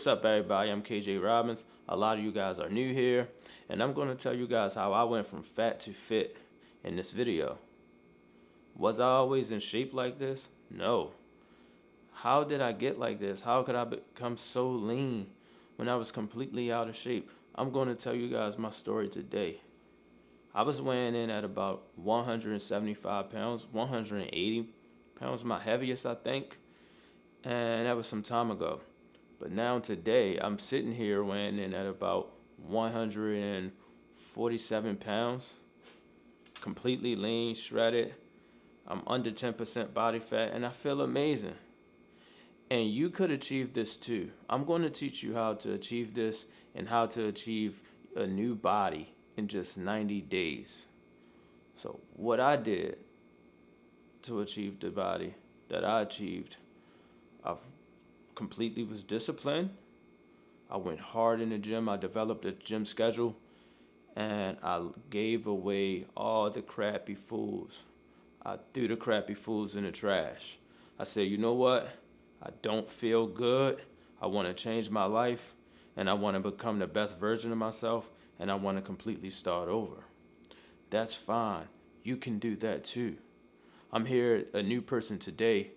up, everybody? I'm KJ Robbins. A lot of you guys are new here, and I'm going to tell you guys how I went from fat to fit in this video. Was I always in shape like this? No. How did I get like this? How could I become so lean when I was completely out of shape? I'm going to tell you guys my story today. I was weighing in at about 175 pounds, 180 pounds, my heaviest, I think, and that was some time ago. But now today, I'm sitting here weighing in at about 147 pounds, completely lean, shredded. I'm under 10% body fat, and I feel amazing. And you could achieve this too. I'm going to teach you how to achieve this and how to achieve a new body in just 90 days. So what I did to achieve the body that I achieved, I completely was disciplined. I went hard in the gym. I developed a gym schedule, and I gave away all the crappy foods. I threw the crappy foods in the trash. I said, you know what? I don't feel good. I want to change my life, and I want to become the best version of myself, and I want to completely start over. That's fine. You can do that too. I'm here a new person today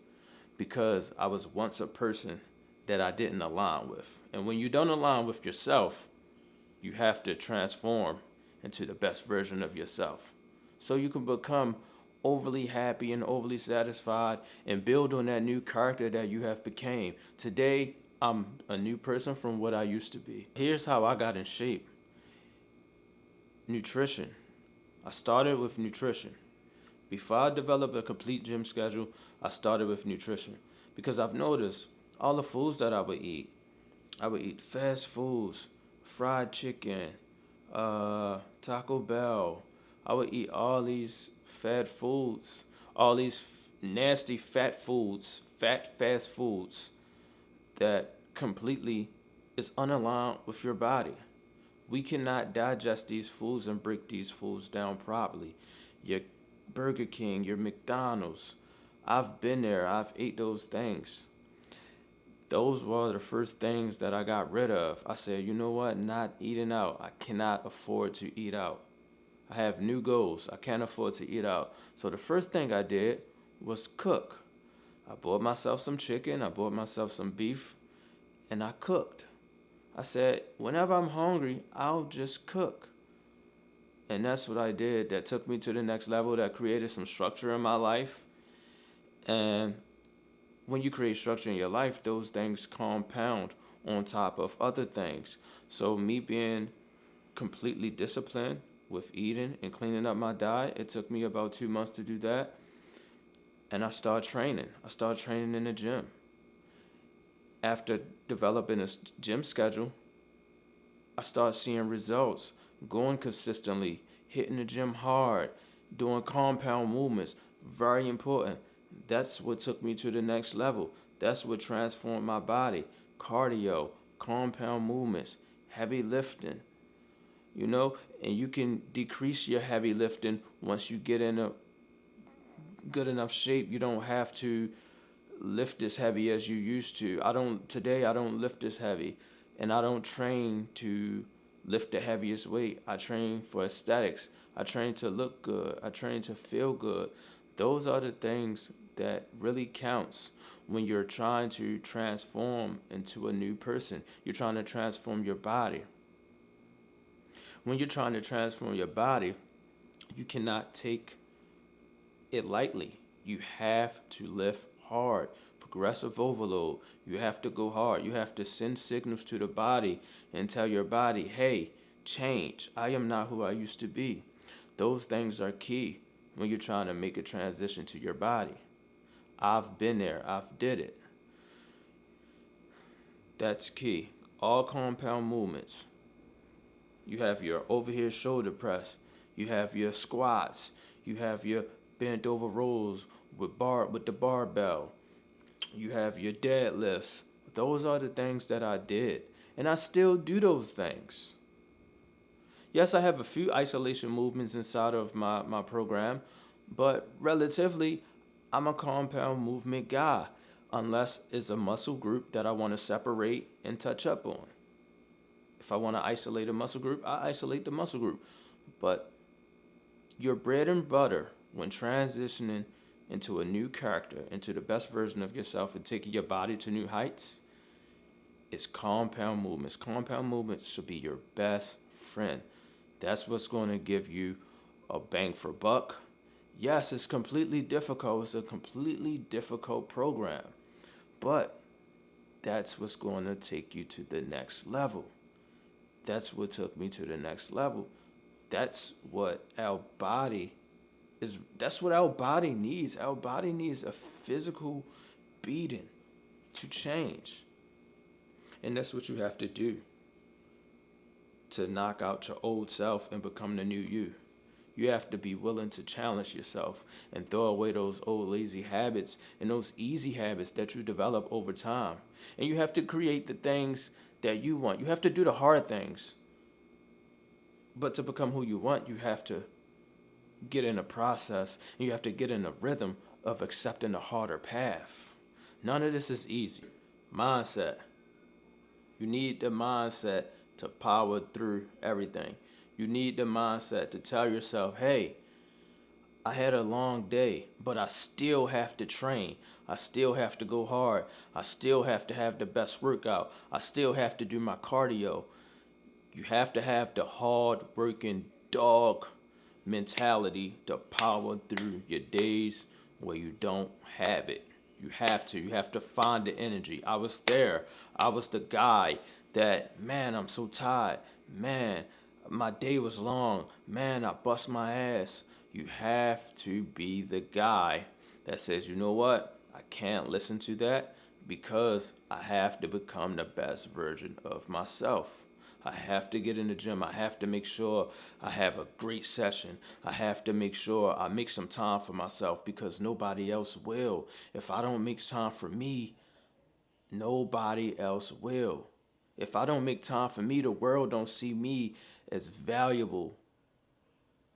because I was once a person that I didn't align with. And when you don't align with yourself, you have to transform into the best version of yourself, so you can become overly happy and overly satisfied and build on that new character that you have became. Today, I'm a new person from what I used to be. Here's how I got in shape. Nutrition. I started with nutrition. Before I developed a complete gym schedule, I started with nutrition because I've noticed all the foods that I would eat fast foods, fried chicken, Taco Bell. I would eat all these fat foods, all these nasty fat foods, fast foods that completely is unaligned with your body. We cannot digest these foods and break these foods down properly. Your Burger King, your McDonald's, I've been there, I've ate those things. Those were the first things that I got rid of. I said, you know what, not eating out. I cannot afford to eat out. I have new goals. I can't afford to eat out. So the first thing I did was cook. I bought myself some chicken, I bought myself some beef, and I cooked. I said, whenever I'm hungry, I'll just cook. And that's what I did. That took me to the next level. That created some structure in my life. And when you create structure in your life, those things compound on top of other things. So me being completely disciplined with eating and cleaning up my diet, it took me about 2 months to do that. And I started training. I started training in the gym. After developing a gym schedule, I started seeing results, going consistently, hitting the gym hard, doing compound movements, very important. That's what took me to the next level. That's what transformed my body. Cardio, compound movements, heavy lifting. And you can decrease your heavy lifting once you get in a good enough shape. You don't have to lift as heavy as you used to. Today I don't lift as heavy, and I don't train to lift the heaviest weight. I train for aesthetics. I train to look good. I train to feel good. Those are the things that really counts when you're trying to transform into a new person. You're trying to transform your body. When you're trying to transform your body, you cannot take it lightly. You have to lift hard. Progressive overload. You have to go hard. You have to send signals to the body and tell your body, hey, change. I am not who I used to be. Those things are key when you're trying to make a transition to your body. I've been there. I've did it. That's key. All compound movements. You have your overhead shoulder press. You have your squats. You have your bent over rows with the barbell. You have your deadlifts. Those are the things that I did. And I still do those things. Yes, I have a few isolation movements inside of my program, but relatively, I'm a compound movement guy. unless it's a muscle group that I want to separate and touch up on. If I want to isolate a muscle group, I isolate the muscle group. But your bread and butter when transitioning into a new character, into the best version of yourself and taking your body to new heights, is compound movements. Compound movements should be your best friend. That's what's going to give you a bang for buck. Yes, it's completely difficult. It's a completely difficult program. But that's what's going to take you to the next level. That's what took me to the next level. That's what our body is. That's what our body needs. Our body needs a physical beating to change. And that's what you have to do to knock out your old self and become the new you. You have to be willing to challenge yourself and throw away those old lazy habits and those easy habits that you develop over time. And you have to create the things that you want. You have to do the hard things. But to become who you want, you have to get in a process and you have to get in a rhythm of accepting the harder path. None of this is easy. Mindset. You need the mindset to power through everything. You need the mindset to tell yourself, hey, I had a long day, but I still have to train. I still have to go hard. I still have to have the best workout. I still have to do my cardio. You have to have the hard-working dog mentality to power through your days where you don't have it. You have to. You have to find the energy. I was there. I was the guy that, man, I'm so tired. Man, my day was long. Man, I bust my ass. You have to be the guy that says, you know what? I can't listen to that because I have to become the best version of myself. I have to get in the gym. I have to make sure I have a great session. I have to make sure I make some time for myself because nobody else will. If I don't make time for me, nobody else will. If I don't make time for me, the world don't see me as valuable.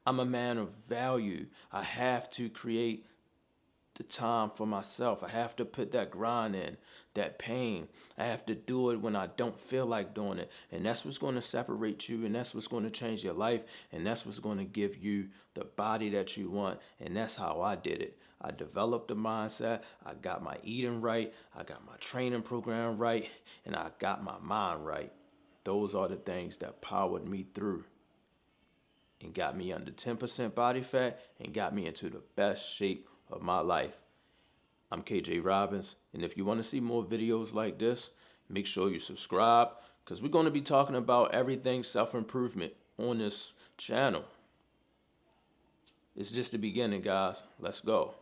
I'm a man of value. I have to create the time for myself. I have to put that grind in, that pain. I have to do it when I don't feel like doing it. And that's what's going to separate you, and that's what's going to change your life, and that's what's going to give you the body that you want. And that's how I did it. I developed the mindset. I got my eating right. I got my training program right, and I got my mind right. Those are the things that powered me through and got me under 10% body fat and got me into the best shape of my life. I'm KJ Robbins, and if you want to see more videos like this, make sure you subscribe because we're going to be talking about everything self-improvement on this channel. It's just the beginning, guys. Let's go.